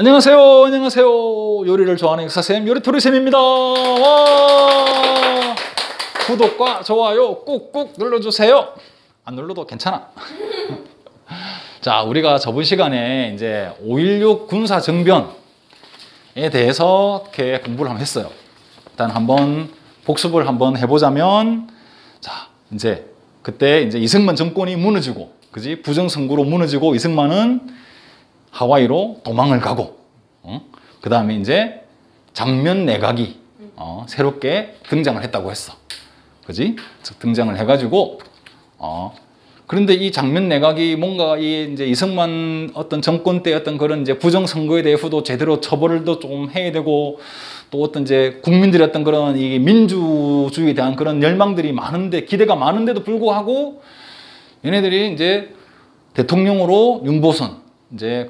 안녕하세요. 안녕하세요. 요리를 좋아하는 역사쌤 요리토리쌤입니다. 와! 구독과 좋아요 꾹꾹 눌러주세요. 안 눌러도 괜찮아. 자, 우리가 저번 시간에 이제 5.16 군사정변에 대해서 이렇게 공부를 한번 했어요. 일단 한번 복습을 한번 해보자면, 자, 이제 그때 이제 이승만 정권이 무너지고, 그지? 부정선거로 무너지고 이승만은 하와이로 도망을 가고, 그 다음에 이제 장면 내각이 새롭게 등장을 했다고 했어. 그지? 등장을 해가지고, 그런데 이 장면 내각이 뭔가 이제 이승만 어떤 정권 때 어떤 그런 이제 부정선거에 대해서도 제대로 처벌도 좀 해야 되고, 또 어떤 이제 국민들의 어떤 그런 이 민주주의에 대한 그런 열망들이 많은데, 기대가 많은데도 불구하고 얘네들이 이제 대통령으로 윤보선 이제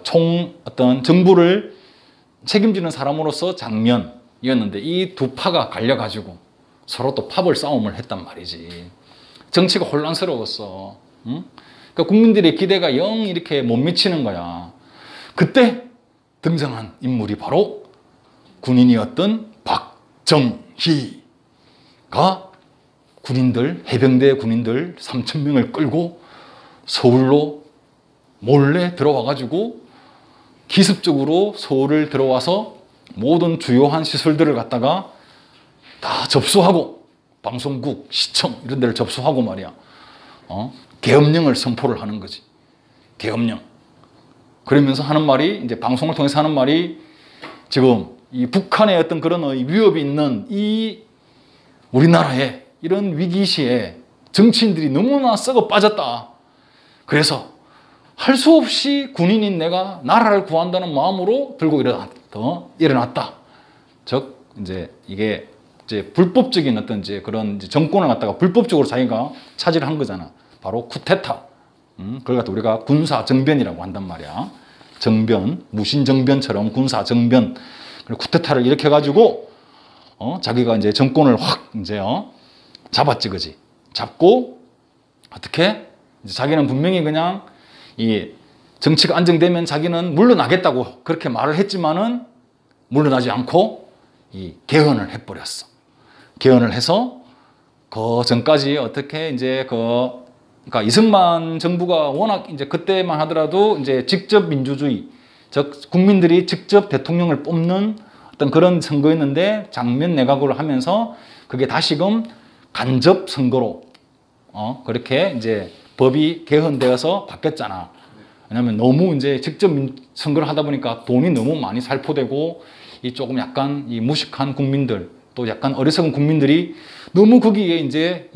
총 어떤 정부를 책임지는 사람으로서 장면이었는데, 이 두 파가 갈려가지고 서로 또 파벌 싸움을 했단 말이지. 정치가 혼란스러웠어. 응? 그러니까 국민들의 기대가 영 이렇게 못 미치는 거야. 그때 등장한 인물이 바로 군인이었던 박정희가 군인들, 해병대 군인들 3,000명을 끌고 서울로 몰래 들어와가지고 기습적으로 서울을 들어와서 모든 주요한 시설들을 갖다가 다 접수하고, 방송국, 시청 이런 데를 접수하고 말이야. 계엄령을 선포를 하는 거지. 계엄령. 그러면서 하는 말이, 이제 방송을 통해서 하는 말이, 지금 이 북한의 어떤 그런 위협이 있는 이 우리나라에 이런 위기시에 정치인들이 너무나 썩어 빠졌다. 그래서 할 수 없이 군인인 내가 나라를 구한다는 마음으로 들고 일어났다. 즉, 이제 이게 이제 불법적인 어떤 이제 그런 이제 정권을 갖다가 불법적으로 자기가 차지를 한 거잖아. 바로 쿠데타. 그걸 갖다 우리가 군사정변이라고 한단 말이야. 정변, 무신정변처럼 군사정변. 그리고 쿠데타를 일으켜가지고, 자기가 이제 정권을 확 이제, 잡았지, 그지? 잡고, 어떻게? 이제 자기는 분명히 그냥 이 정치가 안정되면 자기는 물러나겠다고 그렇게 말을 했지만은 물러나지 않고 이 개헌을 해버렸어. 개헌을 해서 그 전까지 어떻게 이제 그러니까 이승만 정부가 워낙 이제 그때만 하더라도 이제 직접 민주주의, 즉 국민들이 직접 대통령을 뽑는 어떤 그런 선거였는데, 장면 내각으로 하면서 그게 다시금 간접 선거로 그렇게 이제 법이 개헌되어서 바뀌었잖아. 왜냐면 너무 이제 직접 선거를 하다 보니까 돈이 너무 많이 살포되고, 이 조금 약간 이 무식한 국민들, 또 약간 어리석은 국민들이 너무 거기에 이제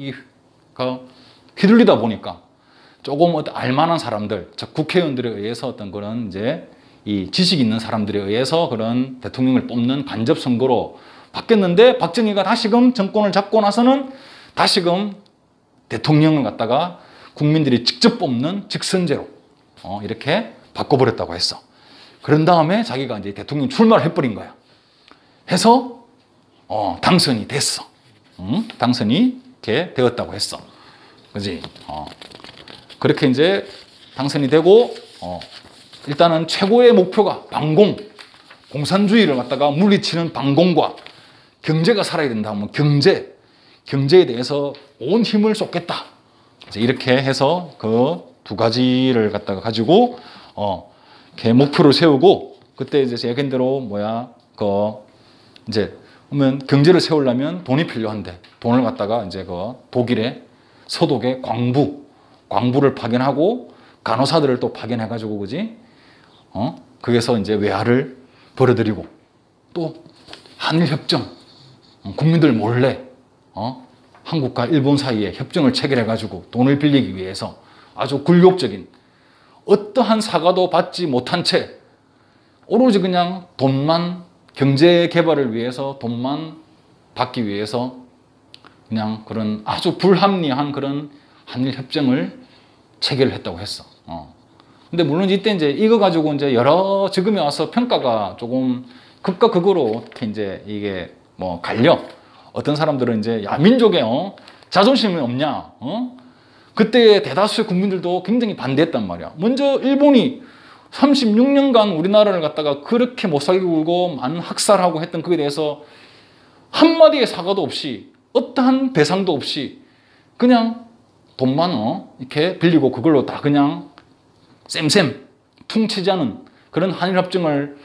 휘둘리다 보니까 조금 어떤 알만한 사람들, 즉 국회의원들에 의해서 어떤 그런 이제 이 지식 있는 사람들에 의해서 그런 대통령을 뽑는 간접 선거로 바뀌었는데, 박정희가 다시금 정권을 잡고 나서는 다시금 대통령을 갖다가 국민들이 직접 뽑는 직선제로 이렇게 바꿔버렸다고 했어. 그런 다음에 자기가 이제 대통령 출마를 해버린 거야. 해서 당선이 됐어. 당선이 이렇게 되었다고 했어. 그지? 그렇게 이제 당선이 되고, 일단은 최고의 목표가 방공, 공산주의를 갖다가 물리치는 방공과 경제가 살아야 된다 하면 경제에 대해서 온 힘을 쏟겠다. 이렇게 해서 그 두 가지를 갖다가 가지고 이렇게 목표를 세우고, 그때 이제 예견대로 이제 그러면 경제를 세우려면 돈이 필요한데, 돈을 갖다가 이제 독일의 서독의 광부를 파견하고 간호사들을 또 파견해가지고, 그지? 거기서 이제 외화를 벌어들이고, 또 한일협정, 국민들 몰래 한국과 일본 사이에 협정을 체결해가지고 돈을 빌리기 위해서 아주 굴욕적인, 어떠한 사과도 받지 못한 채 오로지 그냥 돈만, 경제 개발을 위해서 돈만 받기 위해서 그냥 그런 아주 불합리한 그런 한일 협정을 체결했다고 했어. 근데 물론 이때 이제 이거 가지고 이제 여러 지금에 와서 평가가 조금 극과 극으로 이렇게 이제 이게 갈려. 어떤 사람들은 이제 야, 민족에 자존심이 없냐? 그때 대다수의 국민들도 굉장히 반대했단 말이야. 먼저 일본이 36년간 우리나라를 갖다가 그렇게 못 살게 굴고 많은 학살하고 했던 그에 대해서 한마디의 사과도 없이 어떠한 배상도 없이 그냥 돈만 이렇게 빌리고 그걸로 다 그냥 쌤쌤 퉁치지 않은 그런 한일협정을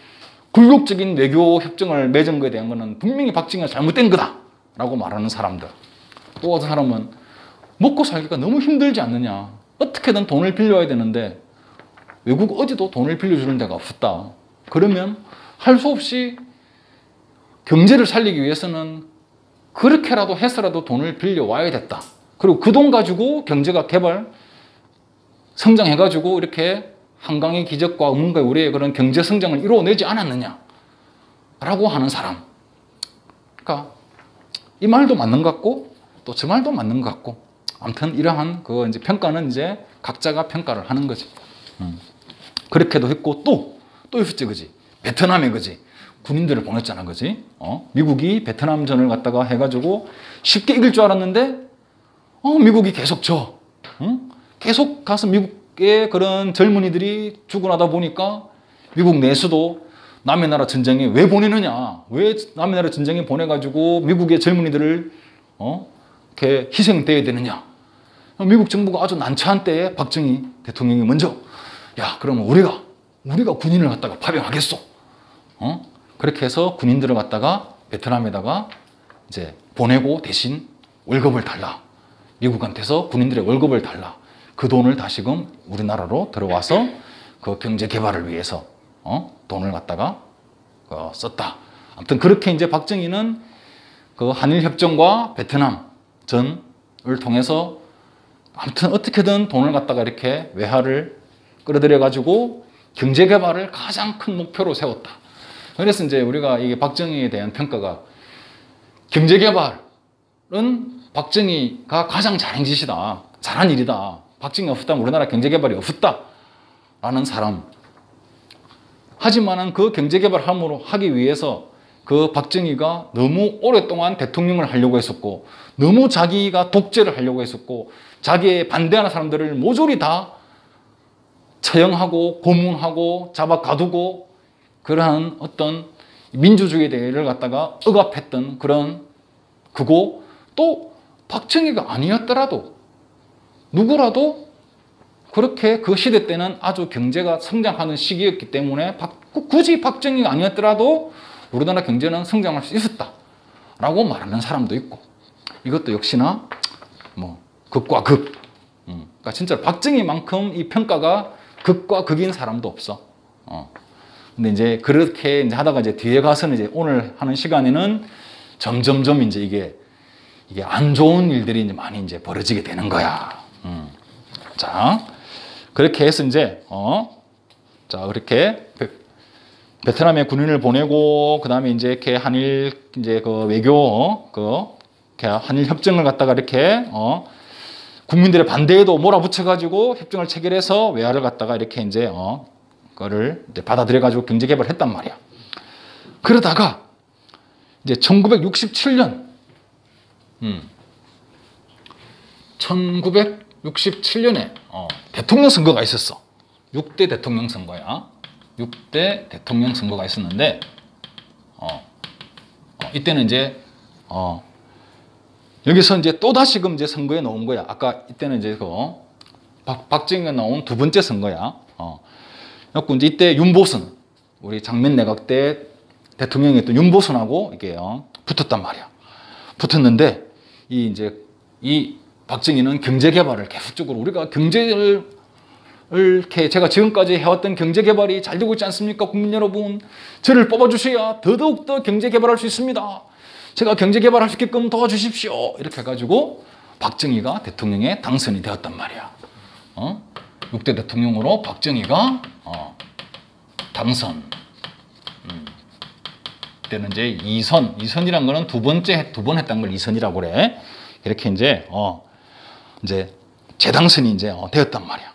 굴욕적인 외교협정을 맺은 것에 대한 것은 분명히 박정희가 잘못된 거다라고 말하는 사람들. 또 어떤 사람은 먹고 살기가 너무 힘들지 않느냐. 어떻게든 돈을 빌려야 되는데 외국 어디도 돈을 빌려주는 데가 없었다. 그러면 할 수 없이 경제를 살리기 위해서는 그렇게라도 해서라도 돈을 빌려와야 됐다. 그리고 그 돈 가지고 경제가 개발, 성장해가지고 이렇게 한강의 기적과 뭔가 우리의 그런 경제 성장을 이루어내지 않았느냐라고 하는 사람. 그러니까 이 말도 맞는 것 같고 또 저 말도 맞는 것 같고 아무튼 이러한 그 이제 평가는 이제 각자가 평가를 하는 거지. 그렇게도 했고 또 있었지, 그지? 베트남에 그지? 군인들을 보냈잖아, 그지? 미국이 베트남전을 갖다가 해가지고 쉽게 이길 줄 알았는데 미국이 계속 져. 계속 가서 미국의 그런 젊은이들이 죽어나다 보니까 미국 내수도 남의 나라 전쟁에 왜 보내느냐? 왜 남의 나라 전쟁에 보내가지고 미국의 젊은이들을 이렇게 희생돼야 되느냐? 미국 정부가 아주 난처한 때에 박정희 대통령이 먼저 야, 그러면 우리가 군인을 갖다가 파병하겠소. 그렇게 해서 군인들을 갖다가 베트남에다가 이제 보내고 대신 월급을 달라. 미국한테서 군인들의 월급을 달라. 그 돈을 다시금 우리나라로 들어와서 그 경제 개발을 위해서 돈을 갖다가 썼다. 아무튼 그렇게 이제 박정희는 그 한일 협정과 베트남 전을 통해서 아무튼 어떻게든 돈을 갖다가 이렇게 외화를 끌어들여 가지고 경제 개발을 가장 큰 목표로 세웠다. 그래서 이제 우리가 이게 박정희에 대한 평가가 경제 개발은 박정희가 가장 잘한 짓이다. 잘한 일이다. 박정희가 없었다면 우리나라 경제 개발이 없었다라는 사람. 하지만은 그 경제 개발을 하기 위해서 그 박정희가 너무 오랫동안 대통령을 하려고 했었고 너무 자기가 독재를 하려고 했었고 자기에 반대하는 사람들을 모조리 다 처형하고 고문하고 잡아 가두고 그러한 어떤 민주주의를 갖다가 억압했던 그런 그거 또 박정희가 아니었더라도 누구라도 그렇게 그 시대 때는 아주 경제가 성장하는 시기였기 때문에 굳이 박정희가 아니었더라도 우리나라 경제는 성장할 수 있었다라고 말하는 사람도 있고 이것도 역시나 뭐 극과 극. 그러니까 진짜 박정희만큼 이 평가가 극과 극인 사람도 없어. 근데 이제 그렇게 이제 하다가 이제 뒤에 가서는 이제 오늘 하는 시간에는 점점점 이제 이게 안 좋은 일들이 이제 많이 이제 벌어지게 되는 거야. 자, 그렇게 해서 이제 자 그렇게 베트남에 군인을 보내고 그 다음에 이제 이렇게 한일 이제 그 외교 한일 협정을 갖다가 이렇게 국민들의 반대에도 몰아붙여가지고 협정을 체결해서 외화를 갖다가 이렇게 이제 그거를 이제 받아들여가지고 경제 개발을 했단 말이야. 그러다가 이제 1967년 1967년에 대통령 선거가 있었어. 6대 대통령 선거야. 6대 대통령 선거가 있었는데 이때는 이제 여기서 이제 또 다시금 이제 선거에 나온 거야. 아까 이때는 이제 박정희가 나온 두 번째 선거야. 그래갖고 이제 이때 윤보선 우리 장면 내각 때 대통령이었던 윤보선하고 이게 붙었단 말이야. 붙었는데 이 박정희는 경제 개발을 계속적으로 우리가 경제를 이렇게 제가 지금까지 해왔던 경제 개발이 잘 되고 있지 않습니까? 국민 여러분, 저를 뽑아주셔야 더더욱 경제 개발할 수 있습니다. 제가 경제 개발할 수 있게끔 도와주십시오. 이렇게 해가지고 박정희가 대통령에 당선이 되었단 말이야. 6대 대통령으로 박정희가 당선. 그때는 이제 2선이란 거는 두 번 했던 걸 2선이라고 그래. 이렇게 이제 재당선이 이제 되었단 말이야.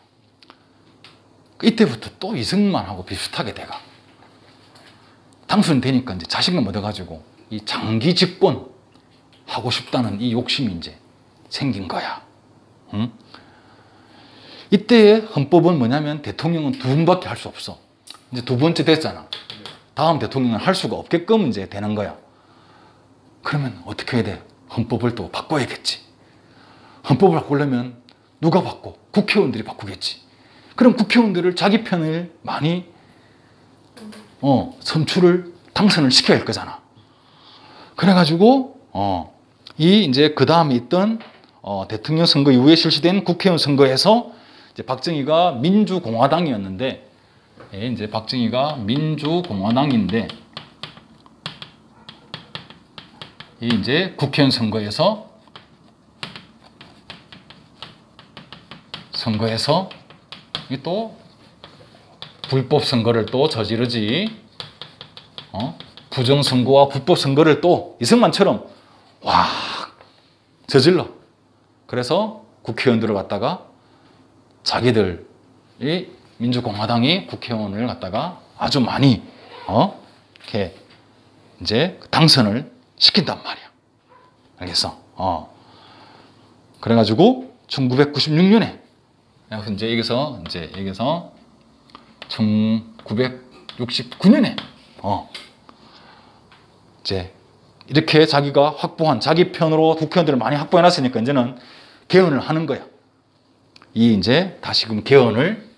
이때부터 또 이승만하고 비슷하게 돼가. 당선되니까 이제 자신감 얻어가지고 이 장기 집권 하고 싶다는 이 욕심이 이제 생긴 거야. 이때의 헌법은 뭐냐면 대통령은 두 분밖에 할 수 없어. 이제 두 번째 됐잖아. 다음 대통령은 할 수가 없게끔 이제 되는 거야. 그러면 어떻게 해야 돼? 헌법을 또 바꿔야겠지. 헌법을 바꾸려면 누가 바꿔? 국회의원들이 바꾸겠지. 그럼 국회의원들을 자기 편을 많이 당선을 시켜야 할 거잖아. 그래가지고 이 이제 그 다음에 있던 대통령 선거 이후에 실시된 국회의원 선거에서 이제 박정희가 민주공화당이었는데, 이제 박정희가 민주공화당인데, 이 이제 국회의원 선거에서 이 또 불법 선거를 또 저지르지. 부정 선거와 불법 선거를 또 이승만처럼 와 저질러. 그래서 국회의원들을 갖다가 자기들이 민주공화당이 국회의원을 갖다가 아주 많이 이렇게 이제 당선을 시킨단 말이야. 알겠어? 그래가지고 1996년에 이제 여기서 1969년에 이제 이렇게 자기가 확보한 자기 편으로 국회의원들을 많이 확보해놨으니까 이제는 개헌을 하는 거야. 이 이제 다시금 개헌을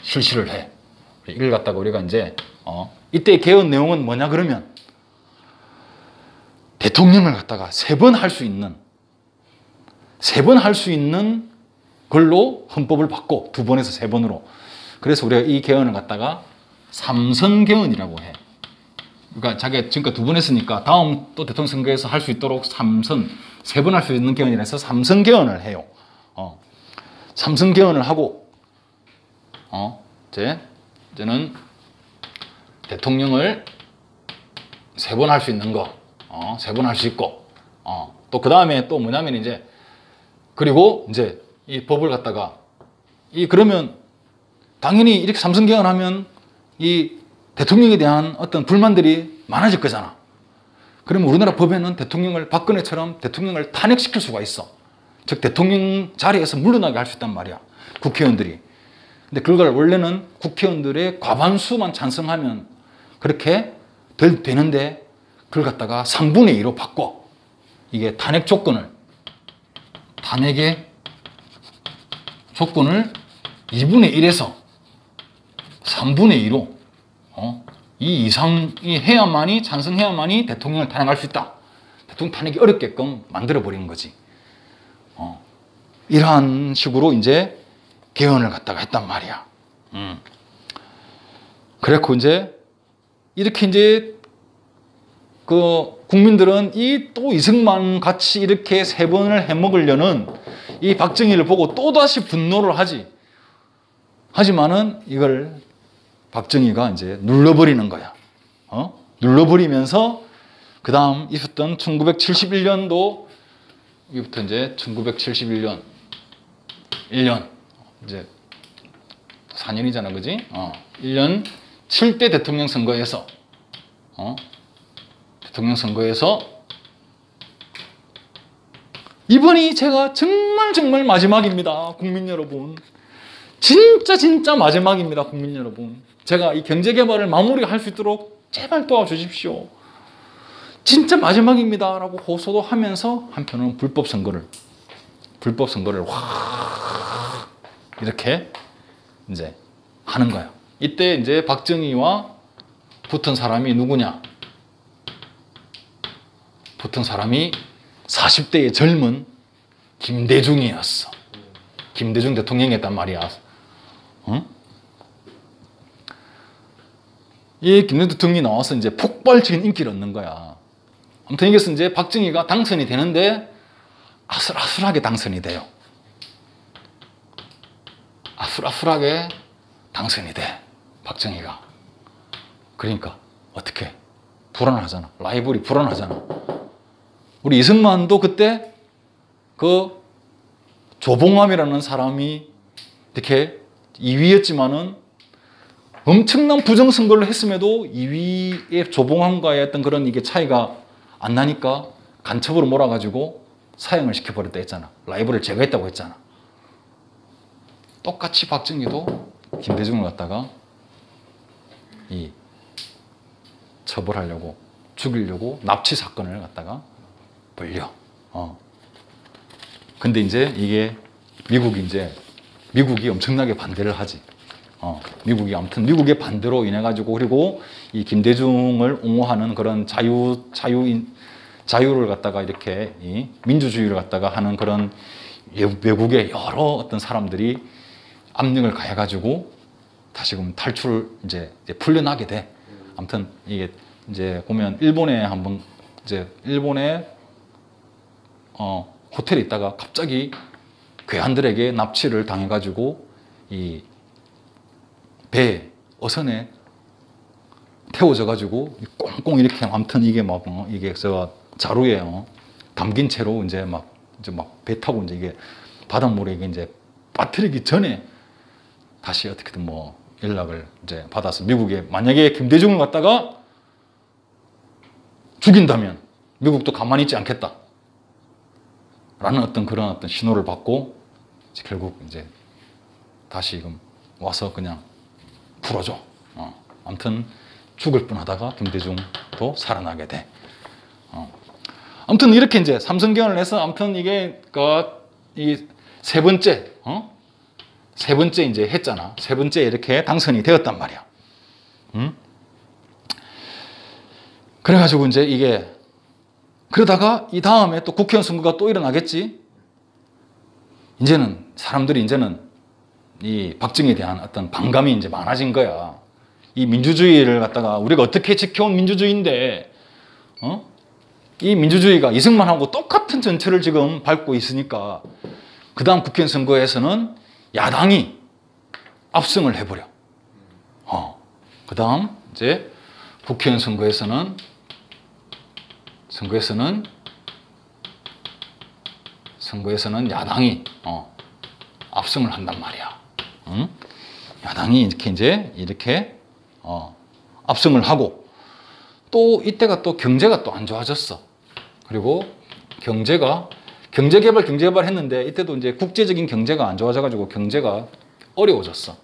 실시를 해. 이걸 갖다가 우리가 이제 이때 개헌 내용은 뭐냐 그러면 대통령을 갖다가 세 번 할 수 있는 걸로 헌법을 바꿔. 2번에서 3번으로. 그래서 우리가 이 개헌을 갖다가 삼선개헌이라고 해. 그러니까 자기가 지금까지 2번 했으니까 다음 또 대통령 선거에서 할 수 있도록 3번 할 수 있는 개헌이라서 삼선개헌을 해요. 삼선개헌을 하고 이제는 대통령을 3번 할 수 있는 거 3번 할 수 있고 또 그 다음에 또 뭐냐면 이제 그리고 이제 이 법을 갖다가 그러면 당연히 이렇게 삼선개헌하면 이 대통령에 대한 어떤 불만들이 많아질 거잖아. 그러면 우리나라 법에는 박근혜처럼 대통령을 탄핵시킬 수가 있어. 즉 대통령 자리에서 물러나게 할 수 있단 말이야. 국회의원들이. 근데 그걸 원래는 국회의원들의 과반수만 찬성하면 그렇게 되는데 그걸 갖다가 3분의 2로 바꿔. 이게 탄핵의 조건을 2분의 1에서 3분의 2로 이 이상이 찬성해야만이 대통령을 탄핵할 수 있다. 대통령 탄핵이 어렵게끔 만들어버리는 거지. 이러한 식으로 이제 개헌을 갖다가 했단 말이야. 그래갖고 이렇게 이제 국민들은 또 이승만 같이 이렇게 3번을 해먹으려는 이 박정희를 보고 또다시 분노를 하지. 하지만은 이걸 박정희가 이제 눌러버리는 거야. 눌러버리면서 그 다음 있었던 1971년도 여기부터 이제 1971년 1년 이제 4년이잖아, 그지? 1년 7대 대통령 선거에서 이번이 제가 정말 마지막입니다, 국민 여러분. 진짜 마지막입니다, 국민 여러분. 제가 이 경제개발을 마무리할 수 있도록 제발 도와주십시오. 진짜 마지막입니다 라고 호소도 하면서 한편으로는 불법 선거를 확 이렇게 이제 하는 거야. 이때 이제 박정희와 붙은 사람이 누구냐? 붙은 사람이 40대의 젊은 김대중이었어. 김대중 대통령이었단 말이야. 이 김대중 대통령이 나와서 이제 폭발적인 인기를 얻는 거야. 아무튼 여기서 이제 박정희가 당선이 되는데 아슬아슬하게 당선이 돼요. 아슬아슬하게 당선이 돼, 박정희가. 그러니까 어떻게? 불안하잖아. 라이벌이 불안하잖아. 우리 이승만도 그때 그 조봉암이라는 사람이 이렇게 2위였지만은 엄청난 부정선거를 했음에도 2위의 조봉암과의 어떤 그런 이게 차이가 안 나니까 간첩으로 몰아가지고 사형을 시켜버렸다 했잖아. 라이벌을 제거했다고 했잖아. 똑같이 박정희도 김대중을 갖다가 이 처벌하려고 죽이려고 납치 사건을 갖다가 벌려. 근데 이제 이게 미국이 엄청나게 반대를 하지. 미국의 반대로 인해 가지고, 그리고 이 김대중을 옹호하는 그런 자유를 갖다가 이렇게 이 민주주의를 갖다가 하는 그런 외국의 여러 어떤 사람들이 압력을 가해 가지고 다시금 탈출을 이제 풀려나게 돼. 아무튼 이게 이제 보면 일본에 한번 일본에 호텔에 있다가 갑자기 괴한들에게 납치를 당해 가지고 이 배 어선에 태워져 가지고 꽁꽁 이렇게, 아무튼 이게 막 이게 자루에 담긴 채로 이제 막 배 타고 이제 이게 바닷물에 이제 빠뜨리기 전에 다시 어떻게든 뭐 연락을 이제 받아서 미국에, 만약에 김대중을 갖다가 죽인다면 미국도 가만히 있지 않겠다 라는 어떤 그런 어떤 신호를 받고 이제 결국 이제 다시금 와서 그냥 풀어줘. 아무튼 죽을 뻔하다가 김대중도 살아나게 돼. 아무튼 이렇게 이제 삼성경을 해서, 아무튼 이게 이 세 번째 이제 했잖아. 세 번째 이렇게 당선이 되었단 말이야. 그래가지고 이제 이게, 그러다가 이 다음에 또 국회의원 선거가 또 일어나겠지. 사람들이 이 박정희에 대한 어떤 반감이 이제 많아진 거야. 이 민주주의를 갖다가 우리가 어떻게 지켜온 민주주의인데, 이 민주주의가 이승만하고 똑같은 전철을 지금 밟고 있으니까 그 다음 국회의원 선거에서는 야당이 압승을 해버려. 그 다음 이제 국회의원 선거에서는 야당이 압승을 한단 말이야. 야당이 이렇게 압승을 하고, 또 이때가 또 경제가 또 안 좋아졌어. 그리고 경제개발 했는데 이때도 이제 국제적인 경제가 안 좋아져가지고 경제가 어려워졌어.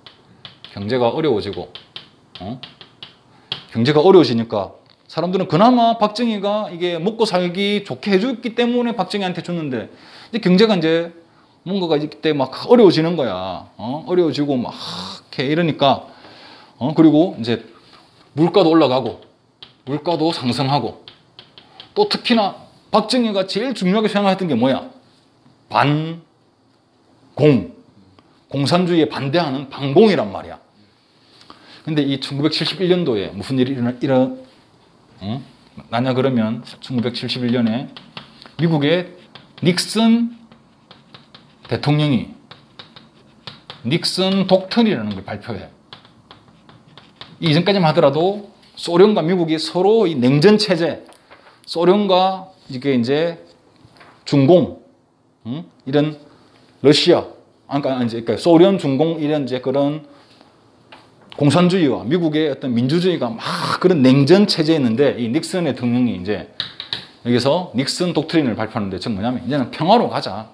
경제가 어려워지고, 경제가 어려워지니까 사람들은 그나마 박정희가 이게 먹고 살기 좋게 해줬기 때문에 박정희한테 줬는데, 이제 경제가 이제 뭔가가 이때 막 어려워지는 거야. 어려워지고 막 이렇게 이러니까, 그리고 이제 물가도 올라가고, 물가도 상승하고, 또 특히나 박정희가 제일 중요하게 생각했던 게 뭐야? 공산주의에 반대하는 반공이란 말이야. 근데 이 1971년도에 무슨 일이 나냐 그러면, 1971년에 미국의 닉슨 대통령이 닉슨 독트린이라는 걸 발표해. 이전까지만 하더라도 소련과 미국이 서로 이 냉전 체제, 소련과 이제 중공, 이런 러시아, 그러니까 소련, 중공 이런 이제 그런 공산주의와 미국의 어떤 민주주의가 막 그런 냉전 체제였는데, 이 닉슨 대통령이 이제 여기서 닉슨 독트린을 발표하는데, 즉 뭐냐면 이제는 평화로 가자.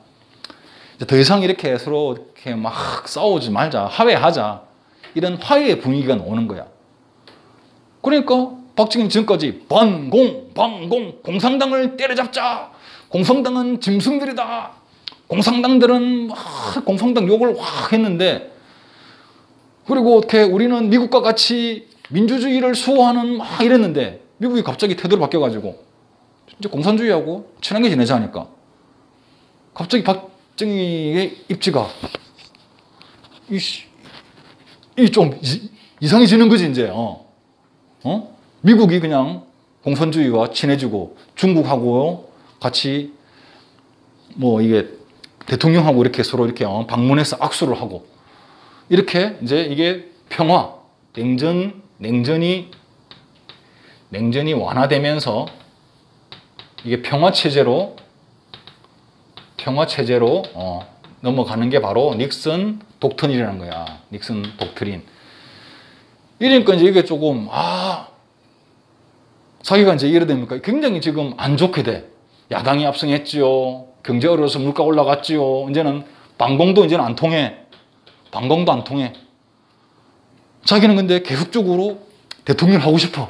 이제 더 이상 이렇게 서로 이렇게 막 싸우지 말자, 화해하자. 이런 화해의 분위기가 오는 거야. 그러니까 박정희는 지금까지 반공, 공산당을 때려잡자. 공산당은 짐승들이다. 공산당들은 공산당 욕을 확 했는데, 그리고 어떻게 우리는 미국과 같이 민주주의를 수호하는 막 이랬는데, 미국이 갑자기 태도를 바뀌어가지고 이제 공산주의하고 친하게 지내자 하니까 갑자기 박정희의 입지가 좀 이상해지는 거지 이제. 미국이 그냥 공산주의와 친해지고 중국하고 같이 뭐 이게 대통령하고 이렇게 서로 이렇게 방문해서 악수를 하고, 이렇게 이제 이게 평화, 냉전이 완화되면서 이게 평화 체제로 넘어가는 게 바로 닉슨 독트린이라는 거야. 닉슨 독트린. 이러니까 이제 이게 조금 자기가 이제 이래 되니까 굉장히 지금 안 좋게 돼. 야당이 압승했지요. 경제 어려워서 물가 올라갔지요. 이제는 방공도 이제는 안 통해. 방공도 안 통해. 자기는 근데 계속적으로 대통령을 하고 싶어.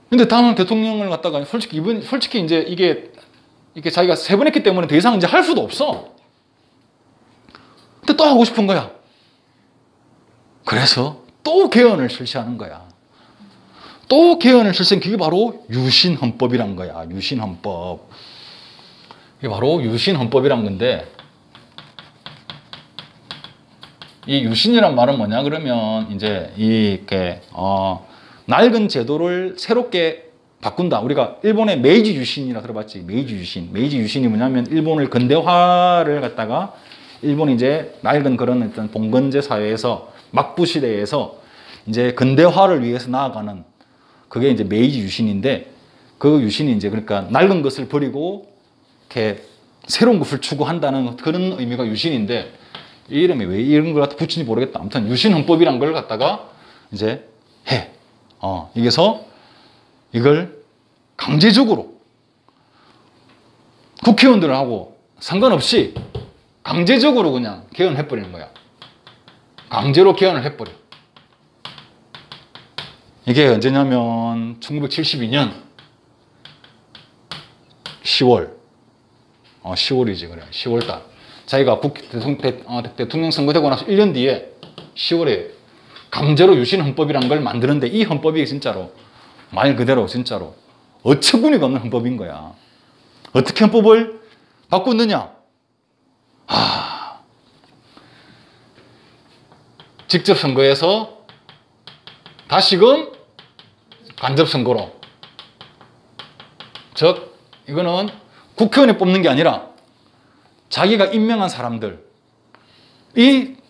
근데 다음 대통령을 갖다가 솔직히 이제 이게 자기가 3번 했기 때문에 더 이상 이제 할 수도 없어. 근데 또 하고 싶은 거야. 그래서 또 개헌을 실시하는 거야. 또 개헌을 실시한 그게 바로 유신헌법이란 거야. 유신헌법. 이게 바로 유신헌법이란 건데, 이 유신이란 말은 뭐냐 그러면 이제 이렇게 낡은 제도를 새롭게 바꾼다. 우리가 일본의 메이지 유신이라 들어봤지. 메이지 유신. 메이지 유신이 뭐냐면 일본을 근대화를 갖다가 일본이 이제 낡은 그런 어떤 봉건제 사회에서 막부 시대에서 이제 근대화를 위해서 나아가는 그게 이제 메이지 유신인데, 그 유신이 이제 그러니까 낡은 것을 버리고 이렇게 새로운 것을 추구한다는 그런 의미가 유신인데, 이 이름이 왜 이런 걸 갖다 붙인지 모르겠다. 아무튼 유신헌법이란 걸 갖다가 이제 해. 이게서 이걸 강제적으로 국회의원들하고 상관없이 강제적으로 그냥 개헌해버리는 거야. 강제로 개헌을 해버려. 이게 언제냐면 1972년 10월 10월이지 그래. 10월달 자기가 대통령 선거되고 나서 1년 뒤에 10월에 강제로 유신헌법이라는 걸 만드는데, 이 헌법이 진짜로 말 그대로 진짜로 어처구니가 없는 헌법인 거야. 어떻게 헌법을 바꿨느냐? 직접 선거에서 다시금 간접 선거로, 즉 이거는 국회의원이 뽑는 게 아니라 자기가 임명한 사람들이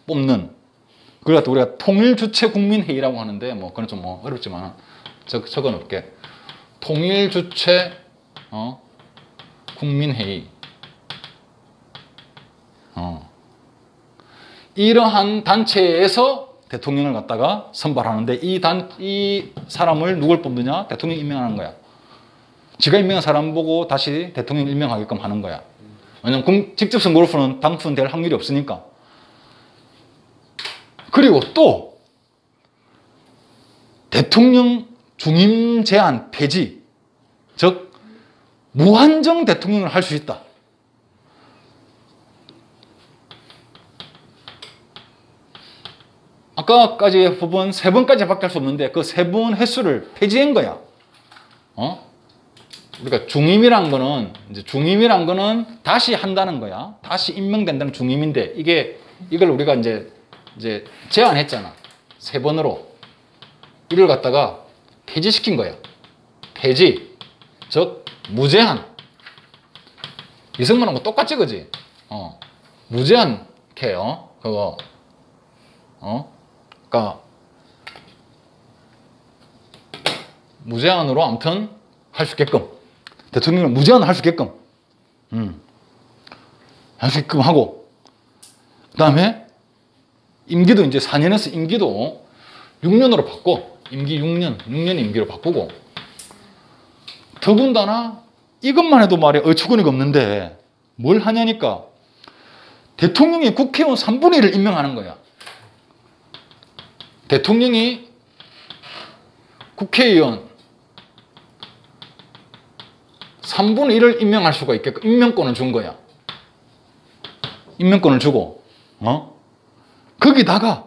뽑는, 그걸 갖다 우리가 통일주체 국민회의라고 하는데, 뭐 그건 좀 어렵지만 적어놓을게. 통일주체 국민회의. 이러한 단체에서 대통령을 갖다가 선발하는데, 이 사람을 누굴 뽑느냐? 대통령 임명하는 거야. 지가 임명한 사람 보고 다시 대통령 임명하게끔 하는 거야. 왜냐면 직접 선거로서는 당선될 확률이 없으니까. 그리고 또 대통령 중임 제한 폐지, 즉 무한정 대통령을 할 수 있다. 아까까지의 법은 3번까지 바뀔 수 없는데 그 3번 횟수를 폐지한 거야. 우리가 중임이란 거는 다시 한다는 거야. 다시 임명된다는 중임인데, 이걸 우리가 이제 제한했잖아. 3번으로. 이걸 갖다가 폐지시킨 거야. 폐지. 즉, 무제한. 이승만하고 똑같지, 그지? 무제한 해요. 그거. 그러니까 무제한으로 아무튼 할 수 있게끔, 대통령을 무제한을 할 수 있게끔 할 수 있게끔 하고, 그 다음에 임기도 이제 4년에서 임기도 6년으로 바꿔. 임기 6년 임기로 바꾸고, 더군다나 이것만 해도 말이야 어처구니가 없는데 뭘 하냐니까 대통령이 국회의원 3분의 1을 임명하는 거야. 대통령이 국회의원 3분의 1을 임명할 수가 있게끔 임명권을 준 거야. 임명권을 주고, 거기다가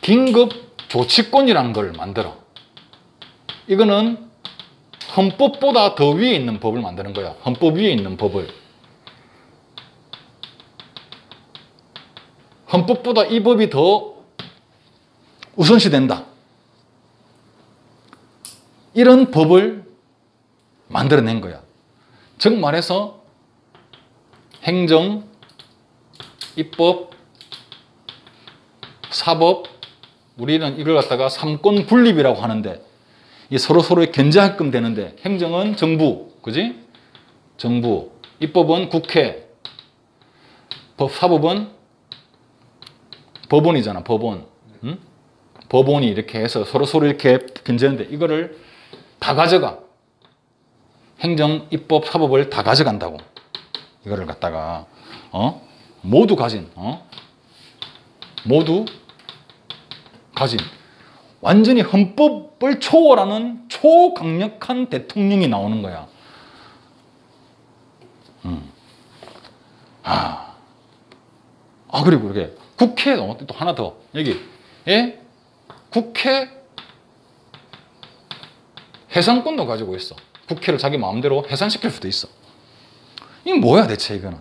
긴급 조치권이라는 걸 만들어. 이거는 헌법보다 더 위에 있는 법을 만드는 거야. 헌법 위에 있는 법을. 헌법보다 이 법이 더 우선시 된다. 이런 법을 만들어낸 거야. 즉 말해서 행정, 입법, 사법, 우리는 이걸 갖다가 삼권 분립이라고 하는데, 이 서로서로에 견제하게끔 되는데, 행정은 정부, 그지? 정부, 입법은 국회, 사법은 법원이잖아, 법원. 법원이 이렇게 해서 서로 이렇게 견제하는데 이거를 다 가져가. 행정, 입법, 사법을 다 가져간다고. 이거를 갖다가 모두 가진 모두 가진 완전히 헌법을 초월하는 초강력한 대통령이 나오는 거야. 그리고 이렇게 국회 또 하나 더 여기 국회 해산권도 가지고 있어. 국회를 자기 마음대로 해산시킬 수도 있어. 이게 뭐야 대체 이거는?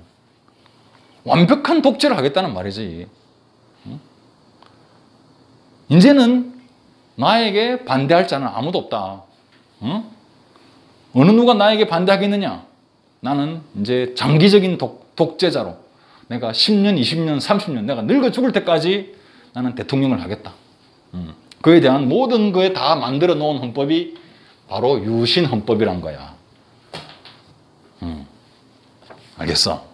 완벽한 독재를 하겠다는 말이지. 이제는 나에게 반대할 자는 아무도 없다. 어느 누가 나에게 반대하겠느냐? 나는 이제 장기적인 독재자로 내가 10년, 20년, 30년 내가 늙어 죽을 때까지 나는 대통령을 하겠다. 그에 대한 모든 거에 다 만들어 놓은 헌법이 바로 유신 헌법이란 거야. 알겠어?